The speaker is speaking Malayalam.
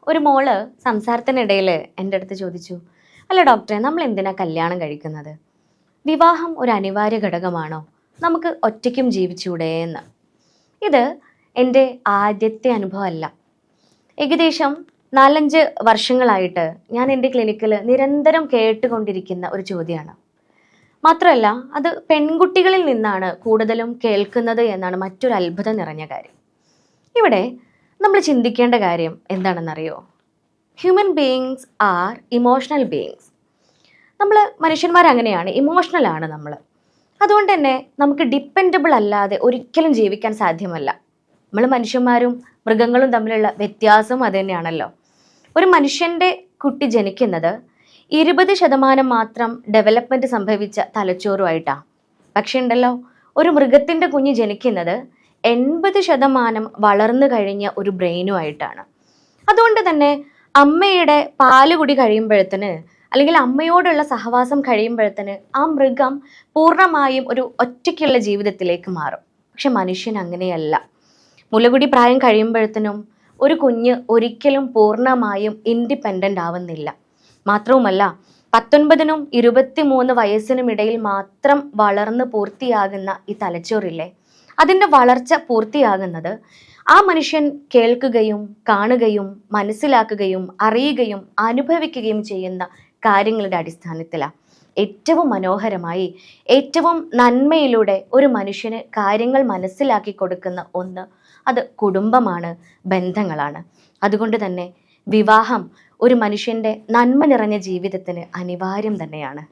ഒരു മോള് സംസാരത്തിനിടയിൽ എൻ്റെ അടുത്ത് ചോദിച്ചു, അല്ല ഡോക്ടറെ, നമ്മൾ എന്തിനാ കല്യാണം കഴിക്കുന്നത്? വിവാഹം ഒരു അനിവാര്യ ഘടകമാണോ? നമുക്ക് ഒറ്റയ്ക്കും ജീവിച്ചൂടെ എന്ന്. ഇത് എൻ്റെ ആദ്യത്തെ അനുഭവമല്ല. ഏകദേശം 4-5 വർഷങ്ങളായിട്ട് ഞാൻ എൻ്റെ ക്ലിനിക്കിൽ നിരന്തരം കേട്ടുകൊണ്ടിരിക്കുന്ന ഒരു ചോദ്യമാണ്. മാത്രമല്ല, അത് പെൺകുട്ടികളിൽ നിന്നാണ് കൂടുതലും കേൾക്കുന്നത് എന്നാണ് മറ്റൊരു അത്ഭുതം നിറഞ്ഞ കാര്യം. ഇവിടെ നമ്മൾ ചിന്തിക്കേണ്ട കാര്യം എന്താണെന്നറിയോ? Human beings R emotional beings. നമ്മൾ മനുഷ്യന്മാരങ്ങനെയാണ്, ഇമോഷണലാണ് നമ്മൾ. അതുകൊണ്ട് തന്നെ നമുക്ക് ഡിപ്പെൻഡബിൾ അല്ലാതെ ഒരിക്കലും ജീവിക്കാൻ സാധ്യമല്ല. നമ്മൾ മനുഷ്യന്മാരും മൃഗങ്ങളും തമ്മിലുള്ള വ്യത്യാസം അത് തന്നെയാണല്ലോ. ഒരു മനുഷ്യൻ്റെ കുട്ടി ജനിക്കുന്നത് 20% മാത്രം ഡെവലപ്മെൻറ്റ് സംഭവിച്ച തലച്ചോറുമായിട്ടാണ്. പക്ഷേ ഉണ്ടല്ലോ, ഒരു മൃഗത്തിൻ്റെ കുഞ്ഞ് ജനിക്കുന്നത് 80% വളർന്നു കഴിഞ്ഞ ഒരു ബ്രെയിനുമായിട്ടാണ്. അതുകൊണ്ട് തന്നെ അമ്മയുടെ പാലുകുടി കഴിയുമ്പോഴത്തേന്, അല്ലെങ്കിൽ അമ്മയോടുള്ള സഹവാസം കഴിയുമ്പോഴത്തേന് ആ മൃഗം പൂർണ്ണമായും ഒരു ഒറ്റയ്ക്കുള്ള ജീവിതത്തിലേക്ക് മാറും. പക്ഷെ മനുഷ്യൻ അങ്ങനെയല്ല. മുലകുടി പ്രായം കഴിയുമ്പോഴത്തേനും ഒരു കുഞ്ഞ് ഒരിക്കലും പൂർണ്ണമായും ഇൻഡിപെൻഡൻ്റ് ആവുന്നില്ല. മാത്രവുമല്ല, 19-നും 23 വയസ്സിനും ഇടയിൽ മാത്രം വളർന്ന് പൂർത്തിയാകുന്ന ഈ തലച്ചോറില്ലേ, അതിൻ്റെ വളർച്ച പൂർത്തിയാകുന്നത് ആ മനുഷ്യൻ കേൾക്കുകയും കാണുകയും മനസ്സിലാക്കുകയും അറിയുകയും അനുഭവിക്കുകയും ചെയ്യുന്ന കാര്യങ്ങളുടെ അടിസ്ഥാനത്തിലാണ്. ഏറ്റവും മനോഹരമായി, ഏറ്റവും നന്മയിലൂടെ ഒരു മനുഷ്യന് കാര്യങ്ങൾ മനസ്സിലാക്കി കൊടുക്കുന്ന ഒന്ന്, അത് കുടുംബമാണ്, ബന്ധങ്ങളാണ്. അതുകൊണ്ട് തന്നെ വിവാഹം ഒരു മനുഷ്യൻ്റെ നന്മ നിറഞ്ഞ ജീവിതത്തിന് അനിവാര്യം തന്നെയാണ്.